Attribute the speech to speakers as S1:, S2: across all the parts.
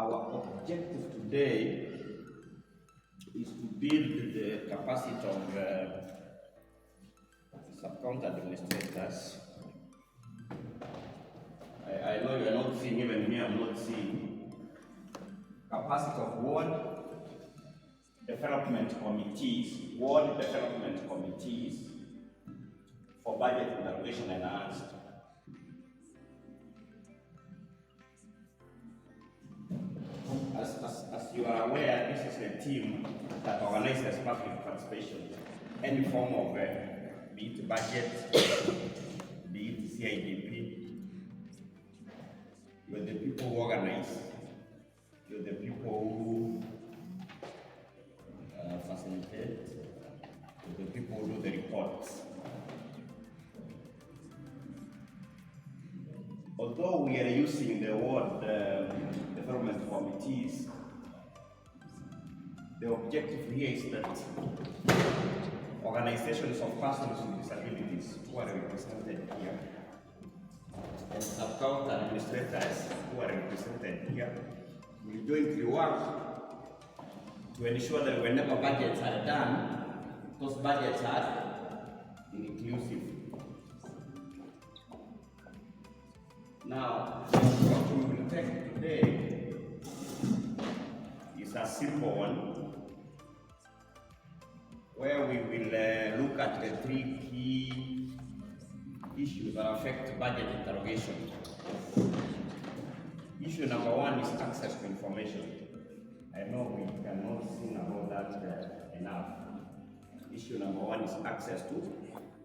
S1: our objective today is to build the capacity of sub-account administrators. I know you are not seeing, even me I'm not seeing. Capacity of ward development committees, ward development committees for budget interrogation enhanced. As you are aware, this is a team that organizes public participation, any form of be it budget, be it CIDP. You're the people who organize, you're the people who facilitate, you're the people who do the reports. Although we are using the word development committees, the objective here is that organizations of persons with disabilities who are represented here and sub-account administrators who are represented here will jointly work to ensure that whenever budgets are done, those budgets are inclusive. Now, what we will take today is a simple one, where we will look at the three key issues that affect budget interrogation. Issue number one is access to information. I know we cannot sing about that enough. Issue number one is access to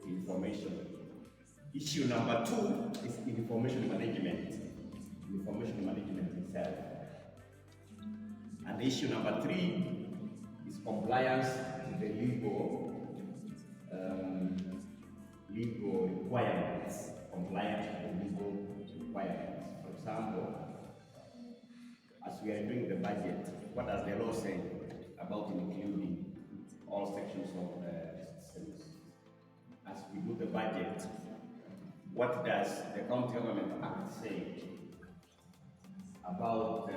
S1: information. Issue number two is information management itself. And issue number three is compliance with the legal requirements. Compliance with the legal requirements. For example, as we are doing the budget, what does the law say about including all sections of the citizens? As we do the budget, what does the County Government Act say about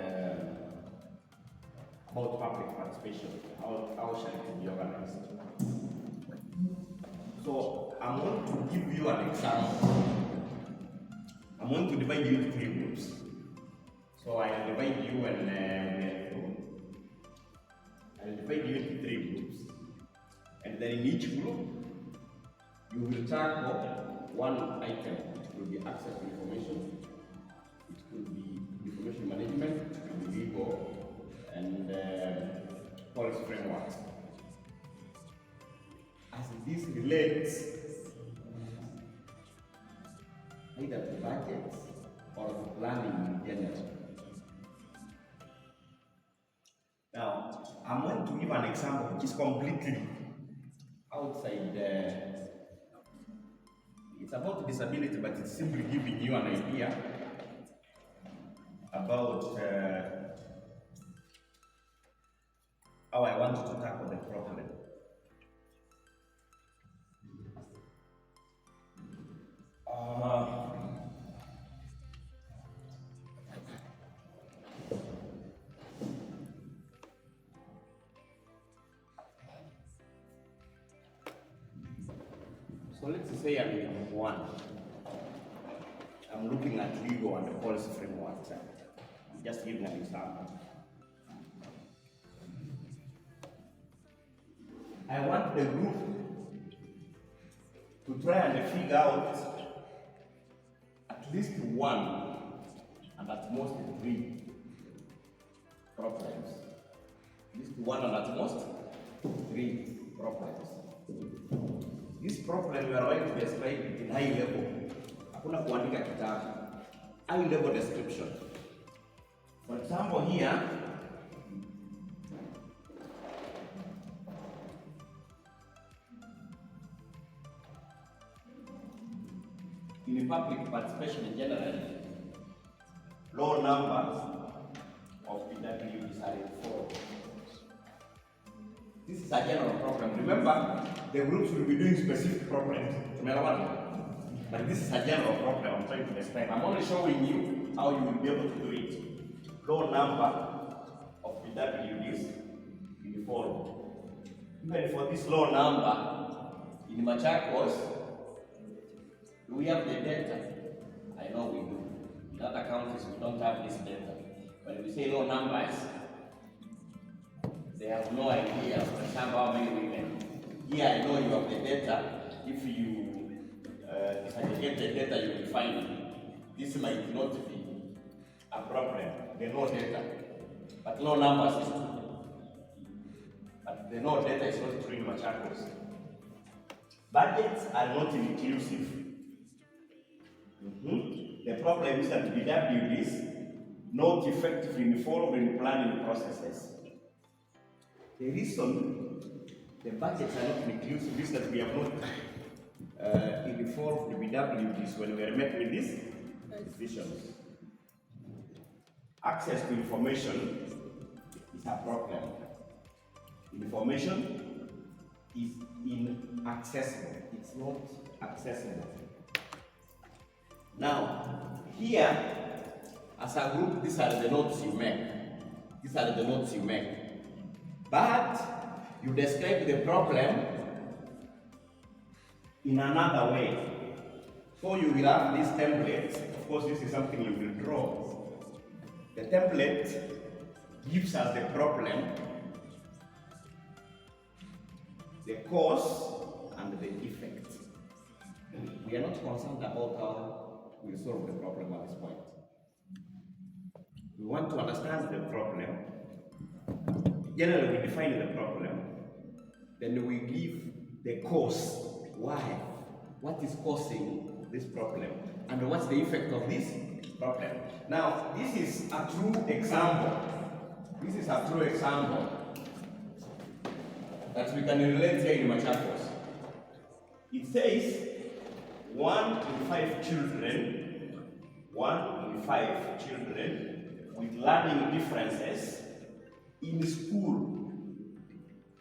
S1: public participation? How shall it be organized? So I'm going to give you an example. I'm going to divide you into three groups. So I'll divide you I'll divide you into three groups. And then in each group, you will tackle one item. It will be access to information, it could be information management, it could be legal, and policy frameworks. As this relates either to budgets or to planning in general. Now, I'm going to give an example which is completely outside it's about disability, but it's simply giving you an idea about how I want to tackle the problem. So let's say I'm in one. I'm looking at legal and the policy framework. I'm just giving an example. I want the group to try and figure out at least one and at most three problems. At least one and at most three problems. This problem we are going to describe it in high level. Hakuna kuandika kitabu. High level description. For example, here in public participation in general, low numbers of PWDs are informed. This is a general problem. Remember, the groups will be doing specific problems. But this is a general problem I'm trying to describe. I'm only showing you how you will be able to do it. low number of PWDs uniform. Even for this low number in Machakos, do we have the data? I know we do. In other counties, we don't have this data. When we say low numbers, they have no idea, for example, how many women. Here, I know you have the data. If you get the data, you will find it. This might not be a problem. They know data. But low numbers is true. But the no data is not true in Machakos. Budgets are not inclusive. The problem is that PWDs not effectively involved in planning processes. The reason the budgets are not inclusive is that we have not informed the PWDs when we are making these decisions. Access to information is a problem. Information is inaccessible. It's not accessible. Now, here, as a group, these are the notes you make. These are the notes you make. But you describe the problem in another way. So you will have this template. Of course, this is something you will draw. The template gives us the problem, the cause, and the effect. We are not concerned about how we solve the problem at this point. We want to understand the problem. Generally, we define the problem. Then we give the cause. Why? What is causing this problem? And what's the effect of this problem? Now, this is a true example. This is a true example that we can relate here in Machakos. It says 1 in 5 children, 1 in 5 children with learning differences in school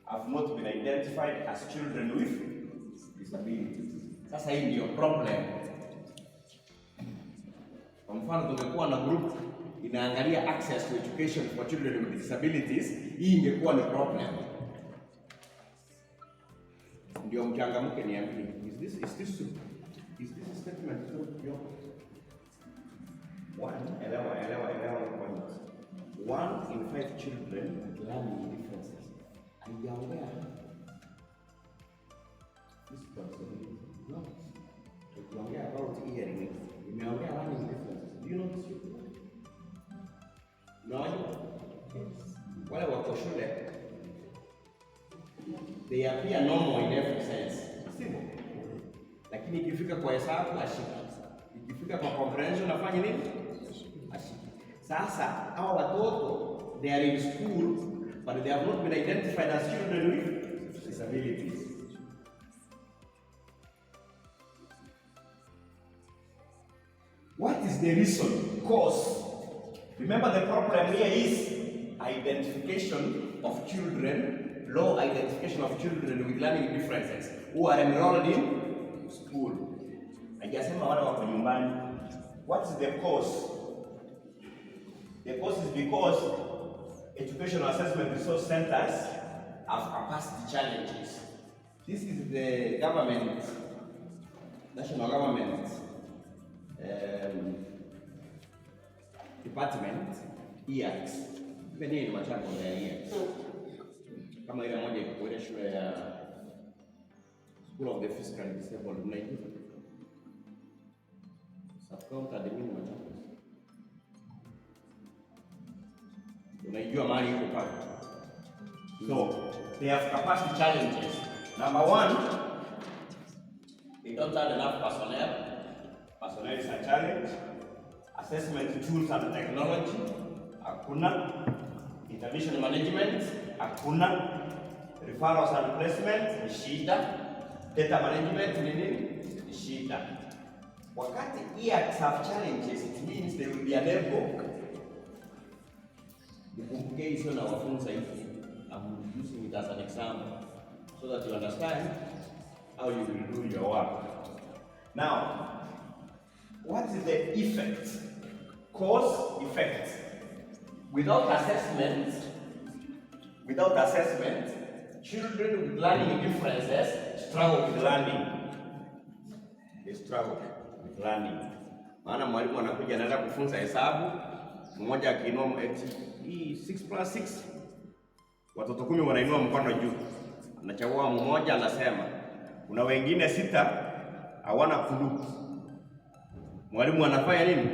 S1: have not been identified as children with disabilities. Sasa hii ndio problem. Kwa mfano tungekuwa na group inaangalia access to education for children with disabilities, hii ingekuwa ni problem. Ndio mchangamke niambie, is this a statement to your one? Elewa point. 1 in 5 children with learning differences. And you are aware this person not. If you are aware about hearing, you are aware learning differences. Do you know this? No? Yes. Wale wako shule, they appear normal in every sense. Simple. Lakini ikifika kwa hesabu ashiki. Ikifika kwa comprehension afanye nini? Ashiki. Sasa hao watoto, they are in school but they have not been identified as children with disabilities. What is the reason? Cause. Remember, the problem here is identification of children, low identification of children with learning differences who are enrolled in school. Hajasema wale wako nyumbani. What is the cause? The cause is because educational assessment resource centers have capacity challenges. This is the government, national government department, EACS. Even here in Machakos there are EACS. Kama ile moja iko ile shule ya School of the Physically Disabled mnaijua. Sub-county admin Machakos. Unaijua mahali iko pale. So, they have capacity challenges. Number one, they don't have enough personnel. Personnel is a challenge. Assessment tools and technology, hakuna. Intervention management, hakuna. Referrals and placement, ni shida. Data management, ni shida. Wakati EACS have challenges, it means they will be unable. Nikumbuke hizo na wafunza hivi. I'm using it as an example so that you understand how you will do your work. Now, what is the effect? Cause, effect. Without assessment, children with learning differences struggle with learning. They struggle with learning. Maana mwalimu anakuja anaanza kufunza hesabu, mmoja akiinua eti hii 6 plus 6. Watoto 10 wanainua mkono juu. Anachagua mmoja anasema. Kuna wengine 6 hawana clue. Mwalimu anafanya nini?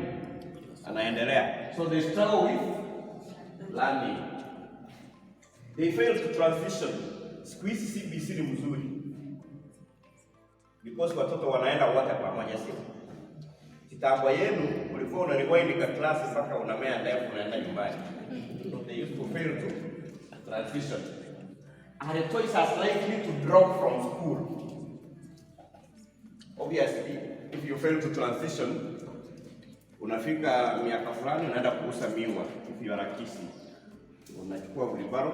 S1: Anaendelea. So they struggle with learning. They fail to transition. Siku hizi CBC ni mzuri. Because watoto wanaenda wote pamoja sio? Kitambo yenu ulikuwa unaliwaindika klasi mpaka unamea ndefu unaenda nyumbani. So they used to fail to transition. And the choice is likely to drop from school. Obviously, if you fail to transition, unafika miaka fulani unaenda kuuza miwa. If you are a kisi, unachukua wheelbarrow,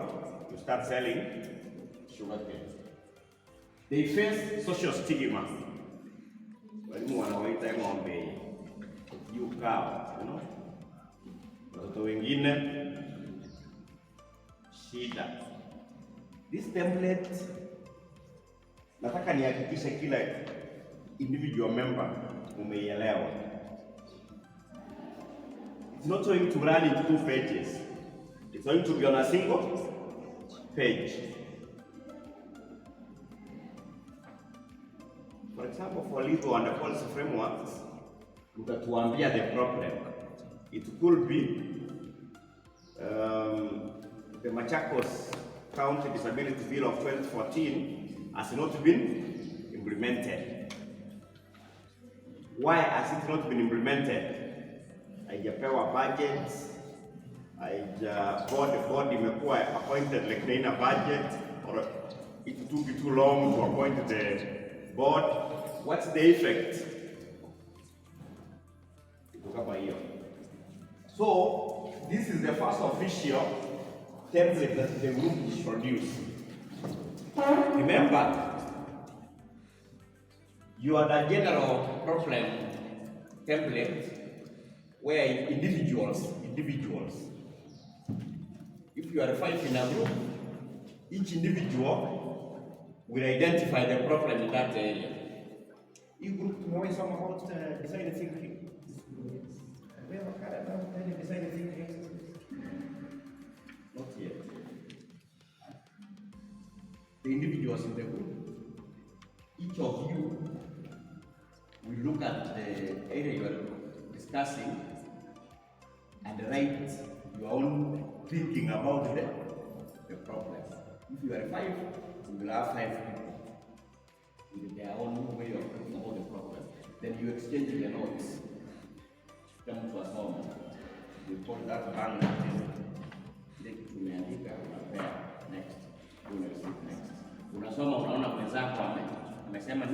S1: you start selling sugarcane. They face social stigma. Walimu wanawaita ng'ombe, you cow, you know. Watoto wengine shida. This template nataka nihakikishe kila individual member umeielewa. It's not going to run into 2 pages. It's going to be on a single page. For example, for legal and policy frameworks, utatuambia the problem. It could be the Machakos County Disability Bill of 2014 has not been implemented. Why has it not been implemented? Haijapewa budget, board imekuwa appointed like haina budget, or it took too long to appoint the board. What's the effect? So this is the first official template that the group is produced. Remember, you are the general problem template where individuals. If you are 5 in a group, each individual will identify the problem in that area. You group tomorrow some about design thinking. We have a kind of design thinking. Not yet. The individuals in the group, each of you will look at the area you are discussing and write your own thinking about the problem. If you are 5, you will have 5 people with their own way of thinking about the problem. Then you exchange the notes. Come to a home. You put that bang next. Next. Unasoma unaona mwenzako amesema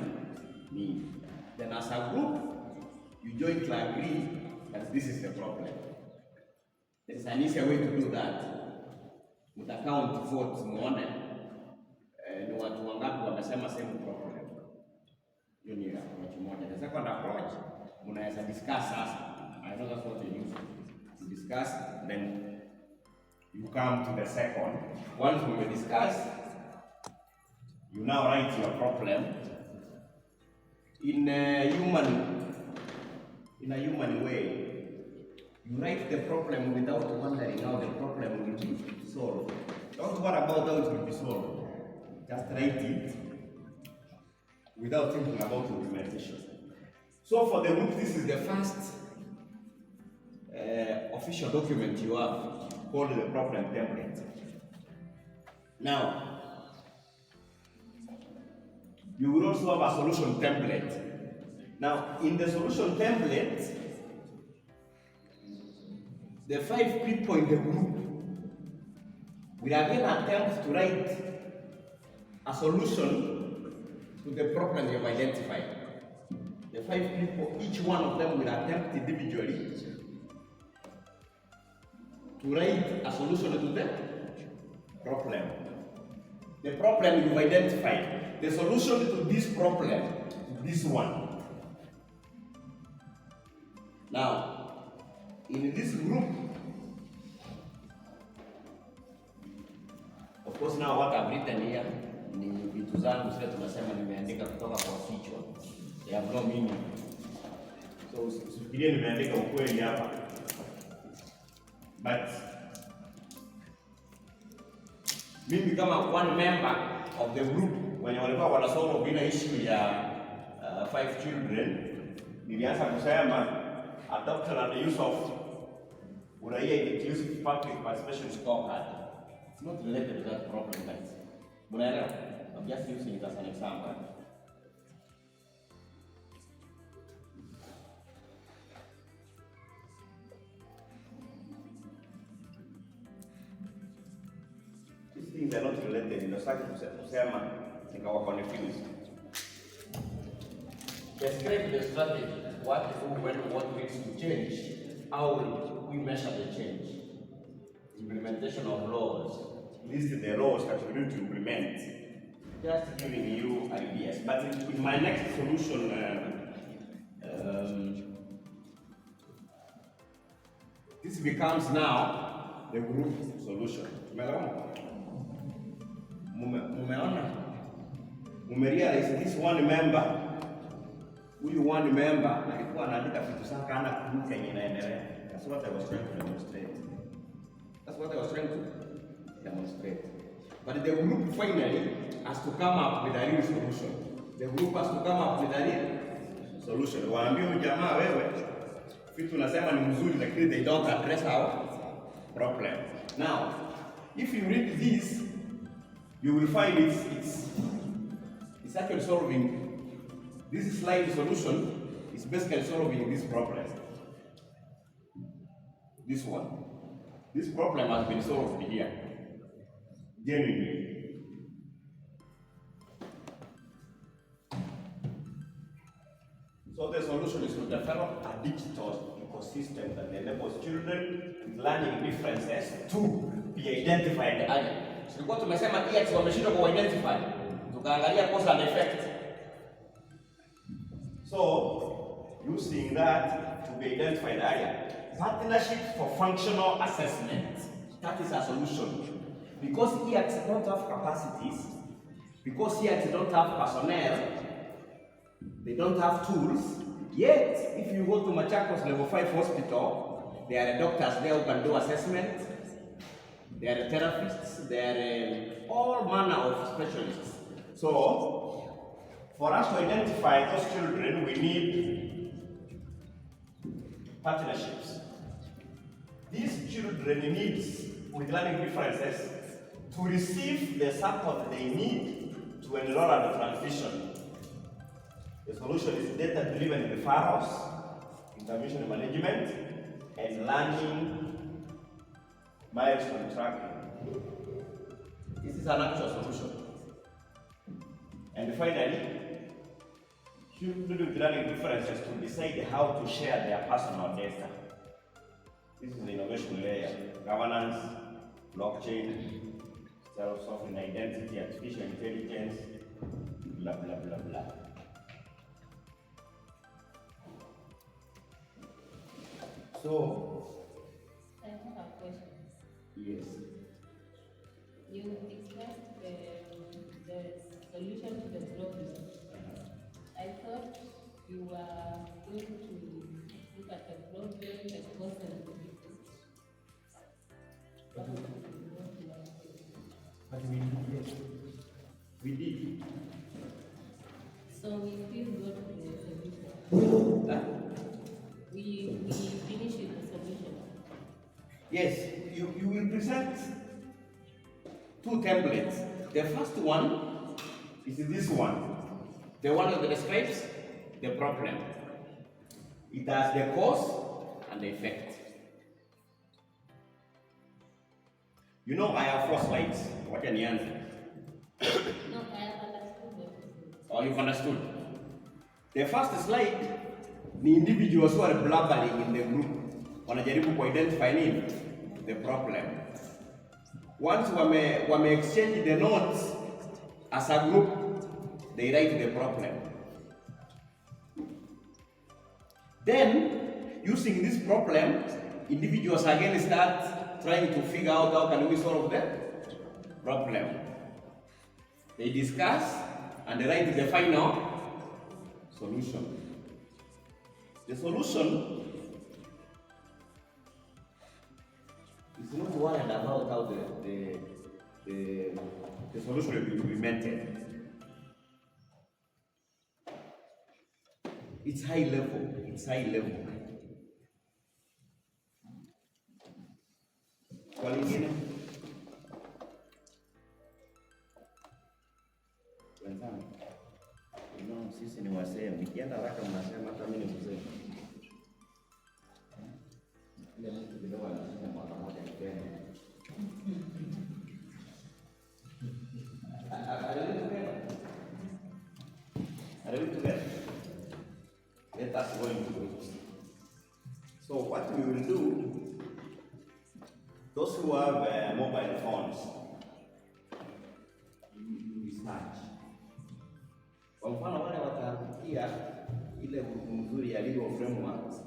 S1: ni. Then as a group, you jointly agree that this is the problem. There is an easier way to do that. Mtakao vote muone ni watu wangapi wamesema same problem. Hiyo ni approach moja. The second approach, mnaweza discuss sasa. I know that's what they use. To discuss, then you come to the second. Once we will discuss, you now write your problem in a human way. You write the problem without wondering how the problem will be solved. Don't worry about how it will be solved. Just write it without thinking about implementation. So for the group, this is the first official document you have called the problem template. Now, you will also have a solution template. Now, in the solution template, the 5 people in the group will again attempt to write a solution to the problem you've identified. The 5 people, each one of them will attempt individually to write a solution to the problem. The problem you've identified, the solution to this problem, this one. Now, in this group, course now what I've written here ni vitu zangu zile tunasema nimeandika kutoka kwa kichwa. They have no meaning. So usifikirie nimeandika ukweli hapa. But mimi kama one member of the group when walikuwa wanasolve bila issue ya 5 children, nilianza kusema adoption and the use of uraia inclusive public participation scorecard. It's not related to that problem, guys. Munaelewa? I'm just using it as an example. These things are not related. Inataka kusema nikawa confused. Describe the strategy. What, who, when, what needs to change. How will we measure the change? Implementation of laws. List the laws that we need to implement. Just giving you ideas. But in my next solution, this becomes now the group solution. Mumerealize this one member. Huyu one member alikuwa anaandika vitu sana kana group yenye inaendelea. That's what I was trying to demonstrate. But the group finally has to come up with a real solution. The group has to come up with a real solution. Waambie huyu jamaa wewe vitu unasema ni mzuri lakini they don't address our problem. Now, if you read this, you will find it's actually solving. This slide solution is basically solving this problem. This one. This problem has been solved here. Genuinely. So the solution is to develop a digital ecosystem that enables children with learning differences to be identified. Tulikuwa tumesema EX wameshindwa ku identify. Tukaangalia cause and effect. So, using that to be identified area, partnerships for functional assessment, that is a solution. Because EX don't have capacities, because EX don't have personnel, they don't have tools, yet if you go to Machakos level 5 hospital, there are doctors there who can do assessment, there are therapists, there are all manner of specialists. So, for us to identify those children, we need partnerships. These children need, with learning differences, to receive the support they need to enroll at the transition. The solution is data-driven referrals, intervention management, and learning milestone tracking. This is an actual solution. And finally, children with learning differences to decide how to share their personal data. This is the innovation layer. Governance, blockchain, self-sovereign identity, artificial intelligence, blah, blah, blah, blah. So,
S2: I have a question.
S1: Yes.
S2: You expressed the solution to the problem. I thought you were going to look at the problem, the cause and the effect.
S1: But we did, yes. We did.
S2: So we still got the solution. We finished with the solution.
S1: Yes, you will present two templates. The first one is this one. The one that describes the problem. It has the cause and the effect. You know I have 4 slides. What can you answer?
S2: No, I have understood.
S1: Oh, you've understood. The first slide, the individuals who are blabbering in the group wanajaribu ku identify nini? The problem. Once wame exchange the notes as a group, they write the problem. Then, using this problem, individuals again start trying to figure out how can we solve problem. They discuss and they write the final solution. The solution is not worried about how the solution will be implemented. It's high level. It's high level. Kwa lingine wenzangu, sisi ni wasee, nikienda haraka mnasema hata mimi ni mzee. Ile mtu kidogo anasema mwaka moja nikenda. Are we together? Let us go into it. So what we will do, those who have mobile phones, research. Kwa mfano wale watafikia ile mzuri ya legal frameworks,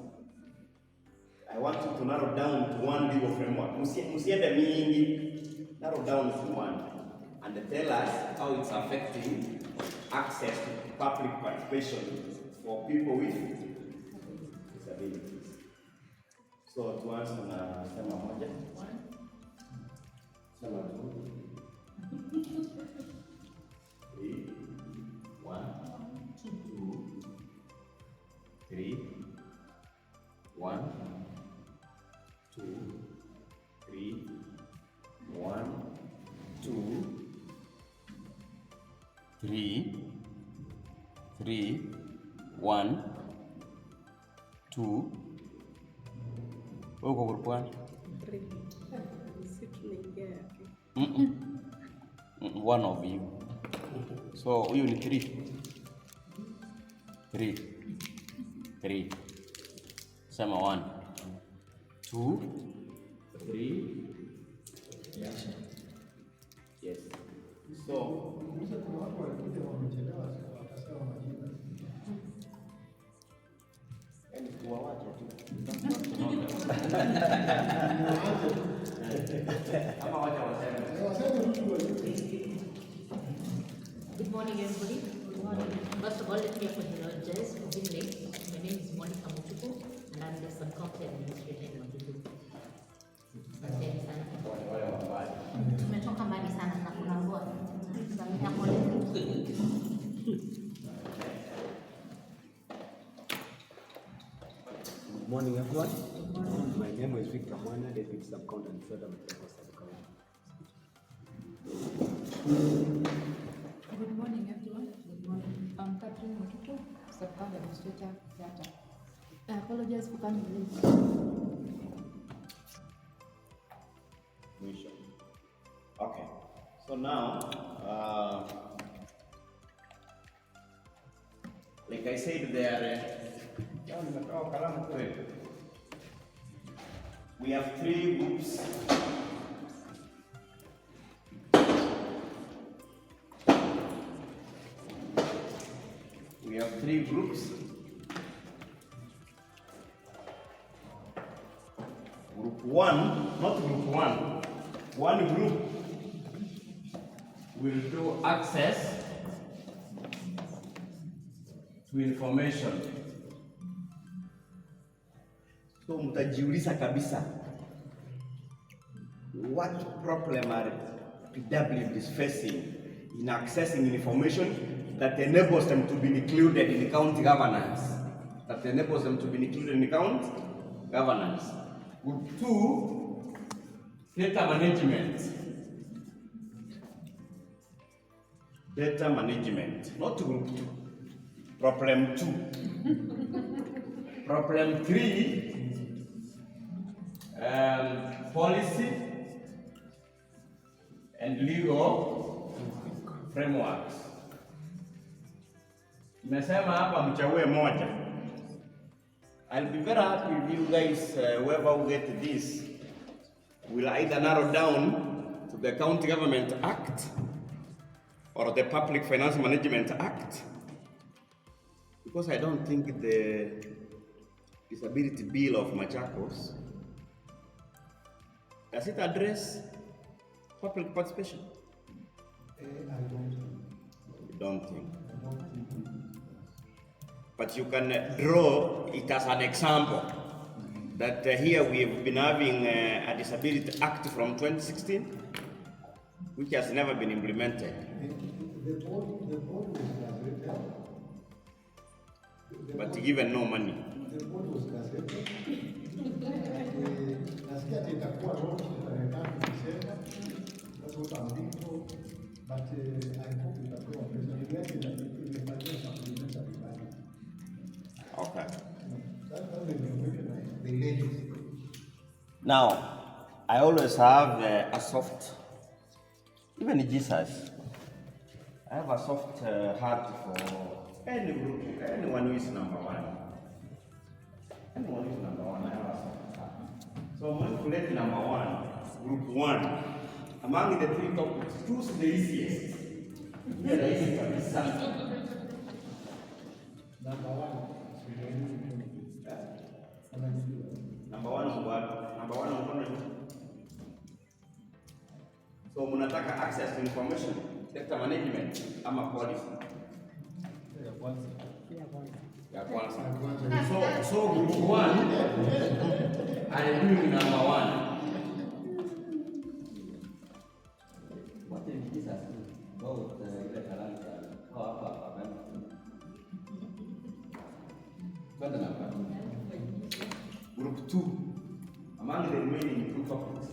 S1: I want you to narrow down to one legal framework. Msiende mingi, narrow down to one and tell us how it's affecting access to public participation for people with disabilities. So tuanze na sema moja. Sema tu. 3, 1, 2, 3, 1, 2, 3, 1, 2, 3, 3, 1, 2. Uko group 1?
S3: 3.
S1: One of you. So huyu ni 3. 3. Sema 1, 2, 3. Yes. So
S4: Good morning, everybody. Good morning. First of all, let me apologize for being late. My name is Machakos, and I'm the sub-county administrator in Machakos. Asante sana. Tumetoka mbali sana na kuna ngoa. Samia pole.
S5: Good morning, everyone. My name is Victor Mwana, Deputy Sub-County Administrator of Machakos Sub-County.
S3: Good morning, everyone. Good morning. I'm Catherine Motuko, Sub-County Administrator, Data. I apologize for coming late.
S1: okay. So now, like I said, we have 3 groups. We have 3 groups. Group 1, not group 1. One group will do access to information. So mtajiuliza kabisa, what problem are PWDs facing in accessing information that enables them to be included in county governance? That enables them to be included in county governance. Group 2, data management. Data management, not group 2. Problem 2. Problem 3, policy and legal frameworks. Nimesema hapa mchague moja. I'll be very happy if you guys, whoever will get this, will either narrow down to the County Government Act or the Public Finance Management Act, because I don't think the Disability Bill of Machakos, does it address public participation?
S6: I don't.
S1: You don't think? But you can draw it as an example that here we have been having a Disability Act from 2016, which has never been implemented.
S6: The board was gazetted.
S1: But given no money.
S6: The board was gazetted. Nasikia itakuwa launch tarehe 3 Disemba. That's what I'm being told. But I hope itakuwa pesa. Imefanyia supplementary budget.
S1: Okay.
S6: That's the ladies.
S1: Now, I always have a soft, even Jesus, I have a soft heart for any group, anyone who is number one. Anyone who is number one, I have a soft heart. So when you select number one, group one, among the 3 topics, choose the easiest. Yeah, the easiest.
S6: Number one.
S1: Number one mkono juu. So mnataka access to information, data management ama policy? Ya kwanza. So group 1 are doing number 1. What is this about ile talanta? Hapa. Kwenda namba. Group 2, among the remaining 2 topics,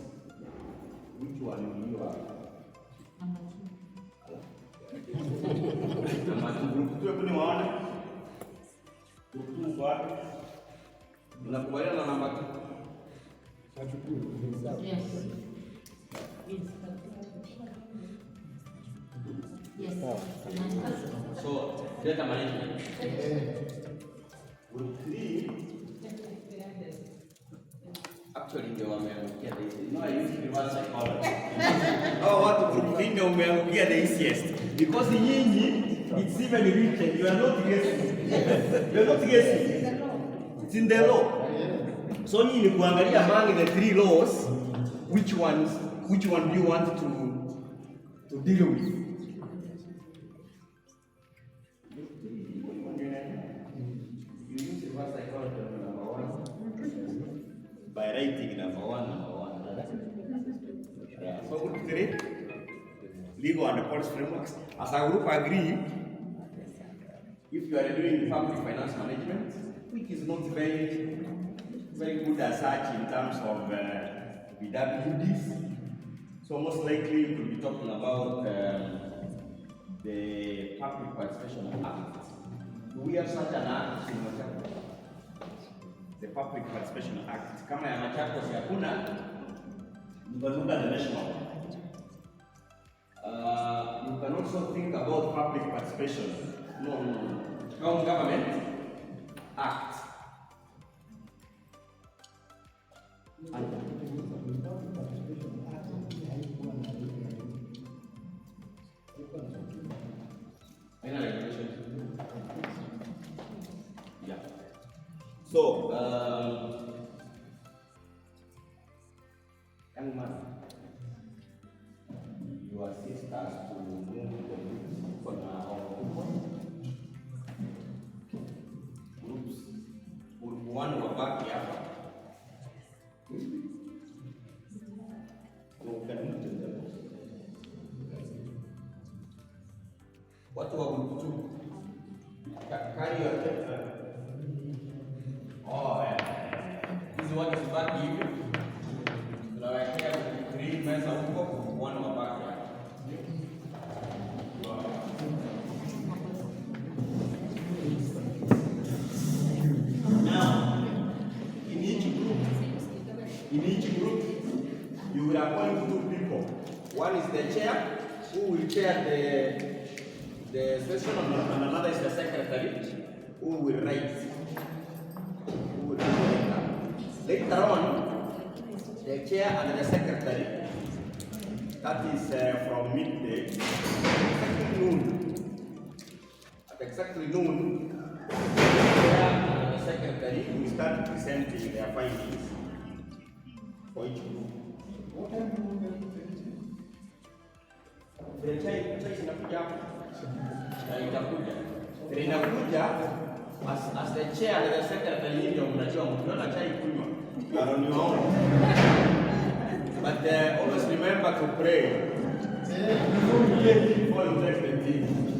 S1: which one will you have? Group 2 hebu niwaone. Group 2 kwa wapi? Unakubaliana na namba 2?
S4: Yes. Yes.
S1: So, data management. Group 3, actually ndio wameangukia the easiest. No, I use reverse psychology. Oh, what group 3 ndio wameangukia the easiest. Because nyinyi, it's even written, you are not guessing. You are not guessing. It's in the law. So nyinyi ni kuangalia among the 3 laws, which one do you want to deal with? By writing number one. Yeah. So group 3, legal and policy frameworks. As a group agree, if you are doing public finance management, which is not very good as such in terms of PWDs, so most likely you could be talking about the Public Participation Act. Do we have such an act in Machakos? The Public Participation Act. Kama ya Machakos hakuna, you can look at the national. You can also think about public participation. No. County Government Act. Any regulation? Yeah. So, young man, you assist us to move the group for now. Groups. Group 1 wabaki hapa. Watu wa group 2 carry your paper. Oh, hizi watu zibaki hivi. Tunawekea green meza huko, group 1 wabaki hapa. Now, in each group, you will appoint 2 people. One is the chair, who will chair the session, and another is the secretary, who will write. Later on, the chair and the secretary, that is from midday, at exactly noon, the chair and the secretary will start presenting their findings for each group.
S6: What time do you
S1: chai inakuja hapo. Itakuja. Inakuja as the chair, the secretary ndio mnajua mkiona chai kunywa. On your own. But always remember to pray. Before you take the tea.